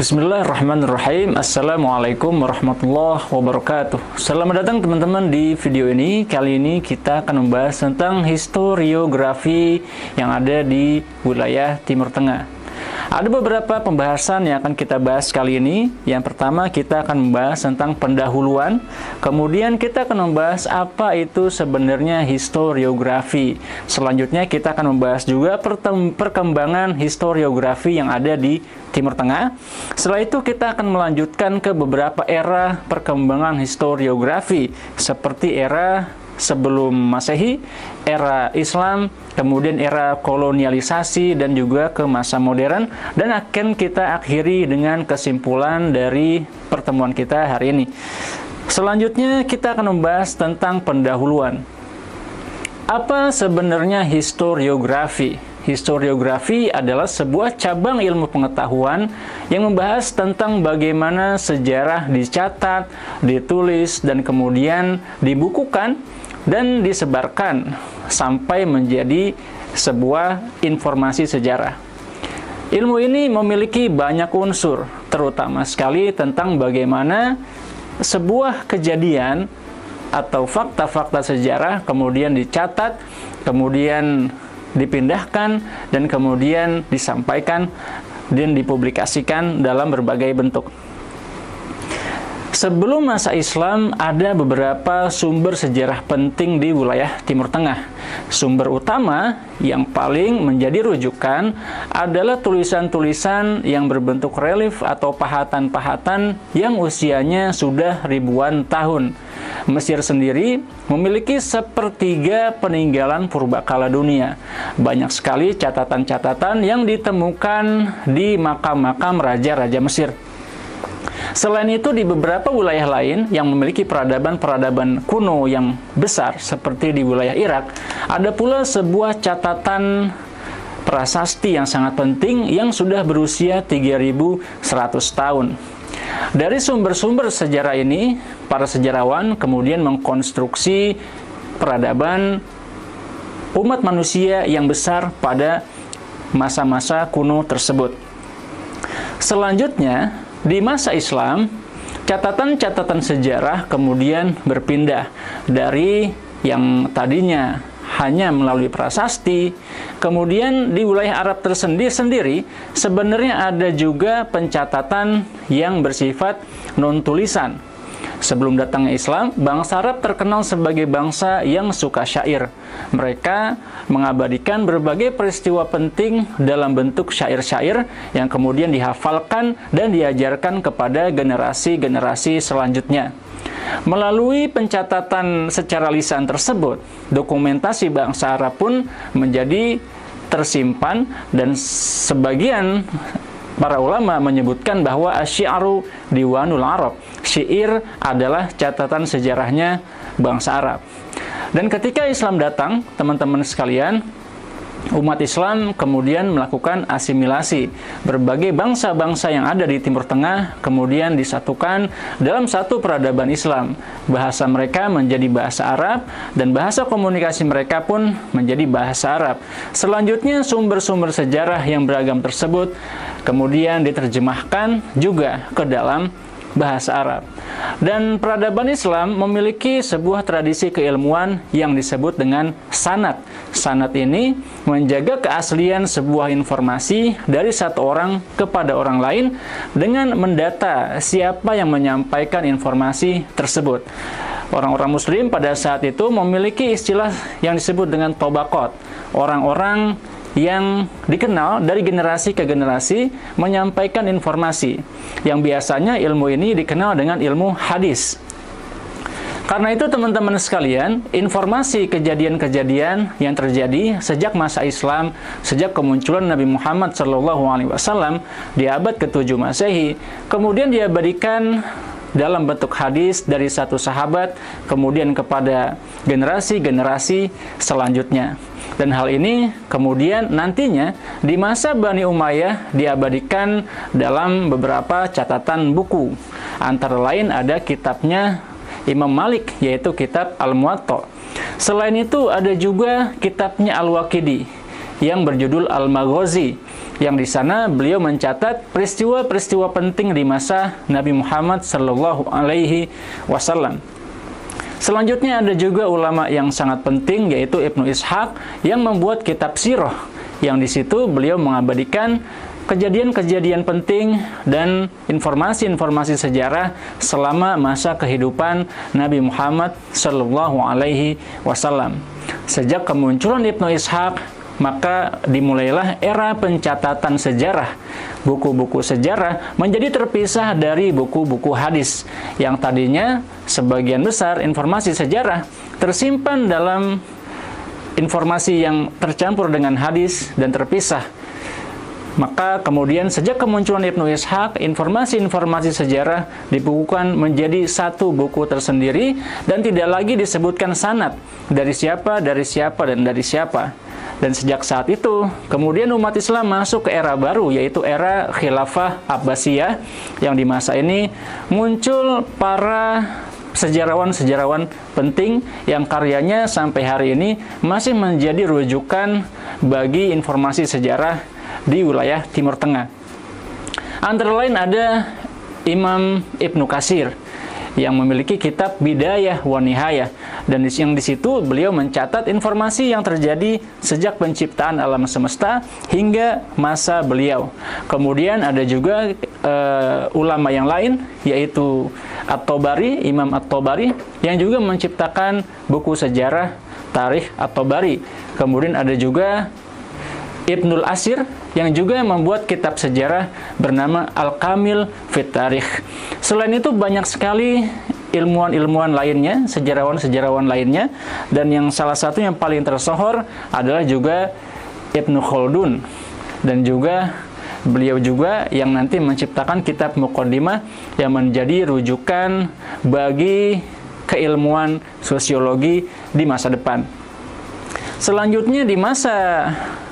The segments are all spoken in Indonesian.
Bismillahirrahmanirrahim. Assalamualaikum warahmatullahi wabarakatuh. Selamat datang teman-teman di video ini. Kali ini kita akan membahas tentang historiografi yang ada di wilayah Timur Tengah. Ada beberapa pembahasan yang akan kita bahas kali ini. Yang pertama, kita akan membahas tentang pendahuluan. Kemudian kita akan membahas apa itu sebenarnya historiografi. Selanjutnya kita akan membahas juga perkembangan historiografi yang ada di Timur Tengah. Setelah itu kita akan melanjutkan ke beberapa era perkembangan historiografi, seperti era sebelum Masehi, era Islam, kemudian era kolonialisasi, dan juga ke masa modern. Dan akan kita akhiri dengan kesimpulan dari pertemuan kita hari ini. Selanjutnya kita akan membahas tentang pendahuluan. Apa sebenarnya historiografi? Historiografi adalah sebuah cabang ilmu pengetahuan yang membahas tentang bagaimana sejarah dicatat, ditulis, dan kemudian dibukukan dan disebarkan sampai menjadi sebuah informasi sejarah. Ilmu ini memiliki banyak unsur, terutama sekali tentang bagaimana sebuah kejadian atau fakta-fakta sejarah kemudian dicatat, kemudian dipindahkan, dan kemudian disampaikan dan dipublikasikan dalam berbagai bentuk. Sebelum masa Islam, ada beberapa sumber sejarah penting di wilayah Timur Tengah. Sumber utama yang paling menjadi rujukan adalah tulisan-tulisan yang berbentuk relief atau pahatan-pahatan yang usianya sudah ribuan tahun. Mesir sendiri memiliki sepertiga peninggalan purbakala dunia. Banyak sekali catatan-catatan yang ditemukan di makam-makam raja-raja Mesir. Selain itu, di beberapa wilayah lain yang memiliki peradaban-peradaban kuno yang besar, seperti di wilayah Irak, ada pula sebuah catatan prasasti yang sangat penting yang sudah berusia 3100 tahun. Dari sumber-sumber sejarah ini, para sejarawan kemudian mengkonstruksi peradaban umat manusia yang besar pada masa-masa kuno tersebut. Selanjutnya, di masa Islam, catatan-catatan sejarah kemudian berpindah dari yang tadinya hanya melalui prasasti. Kemudian di wilayah Arab tersendiri sebenarnya ada juga pencatatan yang bersifat non-tulisan. Sebelum datangnya Islam, bangsa Arab terkenal sebagai bangsa yang suka syair. Mereka mengabadikan berbagai peristiwa penting dalam bentuk syair-syair yang kemudian dihafalkan dan diajarkan kepada generasi-generasi selanjutnya. Melalui pencatatan secara lisan tersebut, dokumentasi bangsa Arab pun menjadi tersimpan, dan sebagian para ulama menyebutkan bahwa asy-syi'ru diwanul Arab. Syair adalah catatan sejarahnya bangsa Arab. Dan ketika Islam datang, teman-teman sekalian, umat Islam kemudian melakukan asimilasi. Berbagai bangsa-bangsa yang ada di Timur Tengah kemudian disatukan dalam satu peradaban Islam. Bahasa mereka menjadi bahasa Arab, dan bahasa komunikasi mereka pun menjadi bahasa Arab. Selanjutnya, sumber-sumber sejarah yang beragam tersebut kemudian diterjemahkan juga ke dalam bahasa Arab. Dan peradaban Islam memiliki sebuah tradisi keilmuan yang disebut dengan sanad. Sanad ini menjaga keaslian sebuah informasi dari satu orang kepada orang lain dengan mendata siapa yang menyampaikan informasi tersebut. Orang-orang Muslim pada saat itu memiliki istilah yang disebut dengan tobaqat. Orang-orang yang dikenal dari generasi ke generasi menyampaikan informasi, yang biasanya ilmu ini dikenal dengan ilmu hadis. Karena itu teman-teman sekalian, informasi kejadian-kejadian yang terjadi sejak masa Islam, sejak kemunculan Nabi Muhammad SAW di abad ke-7 Masehi, kemudian diabadikan dalam bentuk hadis dari satu sahabat kemudian kepada generasi-generasi selanjutnya. Dan hal ini kemudian nantinya di masa Bani Umayyah diabadikan dalam beberapa catatan buku. Antara lain ada kitabnya Imam Malik, yaitu kitab Al-Muwatta. Selain itu ada juga kitabnya Al-Waqidi yang berjudul Al-Maghazi. yang di sana beliau mencatat peristiwa-peristiwa penting di masa Nabi Muhammad Sallallahu Alaihi Wasallam. Selanjutnya ada juga ulama yang sangat penting, yaitu Ibnu Ishaq, yang membuat kitab sirah, yang di situ beliau mengabadikan kejadian-kejadian penting dan informasi-informasi sejarah selama masa kehidupan Nabi Muhammad Sallallahu Alaihi Wasallam. Sejak kemunculan Ibnu Ishaq, maka dimulailah era pencatatan sejarah. Buku-buku sejarah menjadi terpisah dari buku-buku hadis, yang tadinya sebagian besar informasi sejarah tersimpan dalam informasi yang tercampur dengan hadis dan terpisah. Maka kemudian sejak kemunculan Ibnu Ishaq, informasi-informasi sejarah dibukukan menjadi satu buku tersendiri dan tidak lagi disebutkan sanad dari siapa, dan dari siapa. Dan sejak saat itu, kemudian umat Islam masuk ke era baru, yaitu era Khilafah Abbasiyah, yang di masa ini muncul para sejarawan-sejarawan penting yang karyanya sampai hari ini masih menjadi rujukan bagi informasi sejarah di wilayah Timur Tengah. Antara lain ada Imam Ibnu Katsir yang memiliki kitab Bidayah wa Nihayah, dan yang di situ beliau mencatat informasi yang terjadi sejak penciptaan alam semesta hingga masa beliau. Kemudian ada juga ulama yang lain, yaitu At-Tabari, Imam At-Tabari, yang juga menciptakan buku sejarah Tarikh At-Tabari. Kemudian ada juga Ibnul Asir yang juga membuat kitab sejarah bernama Al-Kamil Fit Tarikh. Selain itu banyak sekali ilmuwan-ilmuwan lainnya, sejarawan-sejarawan lainnya, dan yang salah satu yang paling tersohor adalah juga Ibnu Khaldun, dan juga beliau juga yang nanti menciptakan kitab Muqaddimah yang menjadi rujukan bagi keilmuan sosiologi di masa depan. Selanjutnya di masa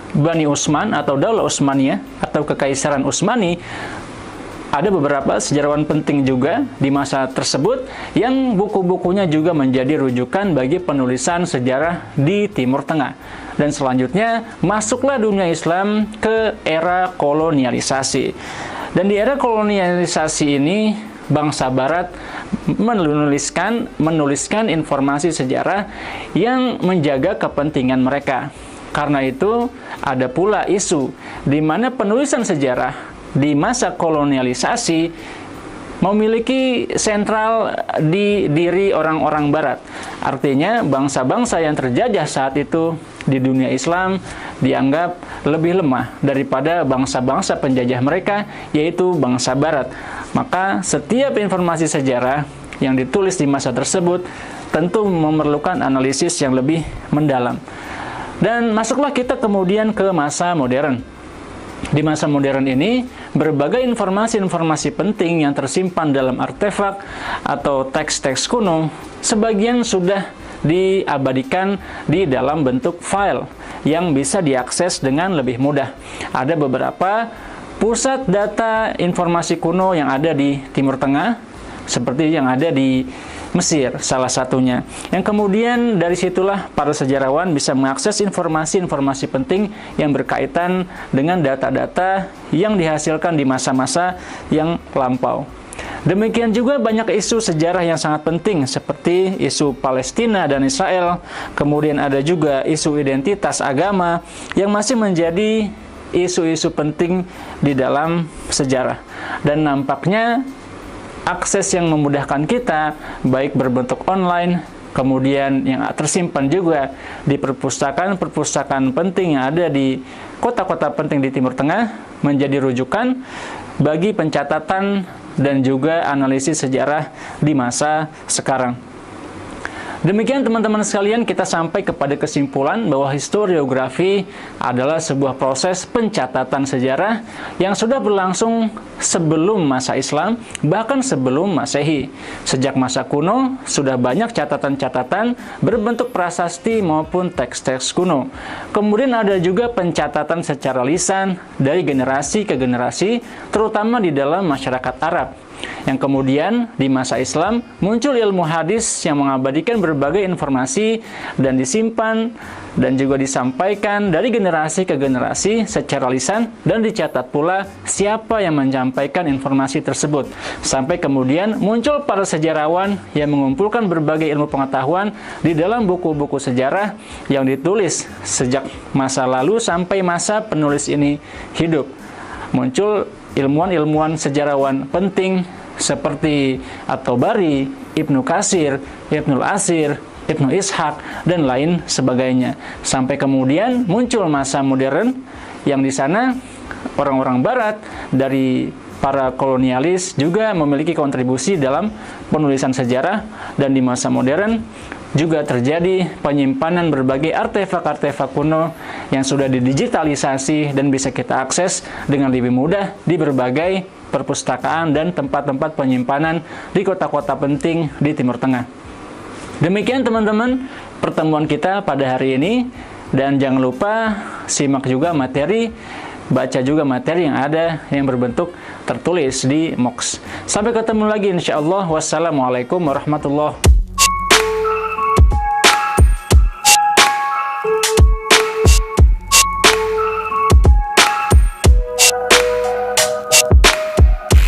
Bani Utsman atau Daulah Utsmaniyah atau Kekaisaran Utsmani, ada beberapa sejarawan penting juga di masa tersebut yang buku-bukunya juga menjadi rujukan bagi penulisan sejarah di Timur Tengah. Dan selanjutnya masuklah dunia Islam ke era kolonialisasi. Dan di era kolonialisasi ini bangsa Barat menuliskan informasi sejarah yang menjaga kepentingan mereka. Karena itu ada pula isu di mana penulisan sejarah di masa kolonialisasi memiliki sentral di diri orang-orang Barat. Artinya bangsa-bangsa yang terjajah saat itu di dunia Islam dianggap lebih lemah daripada bangsa-bangsa penjajah mereka, yaitu bangsa Barat. Maka setiap informasi sejarah yang ditulis di masa tersebut tentu memerlukan analisis yang lebih mendalam. Dan masuklah kita kemudian ke masa modern. Di masa modern ini, berbagai informasi-informasi penting yang tersimpan dalam artefak atau teks-teks kuno, sebagian sudah diabadikan di dalam bentuk file yang bisa diakses dengan lebih mudah. Ada beberapa pusat data informasi kuno yang ada di Timur Tengah, seperti yang ada di Mesir salah satunya. Yang kemudian dari situlah para sejarawan bisa mengakses informasi-informasi penting yang berkaitan dengan data-data yang dihasilkan di masa-masa yang lampau. Demikian juga banyak isu sejarah yang sangat penting seperti isu Palestina dan Israel. Kemudian ada juga isu identitas agama yang masih menjadi isu-isu penting di dalam sejarah. Dan nampaknya akses yang memudahkan kita, baik berbentuk online, kemudian yang tersimpan juga di perpustakaan-perpustakaan penting yang ada di kota-kota penting di Timur Tengah, menjadi rujukan bagi pencatatan dan juga analisis sejarah di masa sekarang. Demikian teman-teman sekalian, kita sampai kepada kesimpulan bahwa historiografi adalah sebuah proses pencatatan sejarah yang sudah berlangsung sebelum masa Islam, bahkan sebelum Masehi. Sejak masa kuno, sudah banyak catatan-catatan berbentuk prasasti maupun teks-teks kuno. Kemudian ada juga pencatatan secara lisan dari generasi ke generasi, terutama di dalam masyarakat Arab. Yang kemudian di masa Islam muncul ilmu hadis yang mengabadikan berbagai informasi dan disimpan dan juga disampaikan dari generasi ke generasi secara lisan, dan dicatat pula siapa yang menyampaikan informasi tersebut. Sampai kemudian muncul para sejarawan yang mengumpulkan berbagai ilmu pengetahuan di dalam buku-buku sejarah yang ditulis sejak masa lalu sampai masa penulis ini hidup. Muncul ilmuwan-ilmuwan sejarawan penting seperti At-Tabari, Ibnu Katsir, Ibnul Atsir, Ibnu Ishaq, dan lain sebagainya. Sampai kemudian muncul masa modern yang di sana orang-orang barat dari para kolonialis juga memiliki kontribusi dalam penulisan sejarah, dan di masa modern juga terjadi penyimpanan berbagai artefak-artefak kuno yang sudah didigitalisasi dan bisa kita akses dengan lebih mudah di berbagai perpustakaan dan tempat-tempat penyimpanan di kota-kota penting di Timur Tengah. Demikian teman-teman pertemuan kita pada hari ini, dan jangan lupa simak juga materi, baca juga materi yang ada yang berbentuk tertulis di MOOCs. Sampai ketemu lagi insyaallah. Wassalamualaikum warahmatullahi wabarakatuh.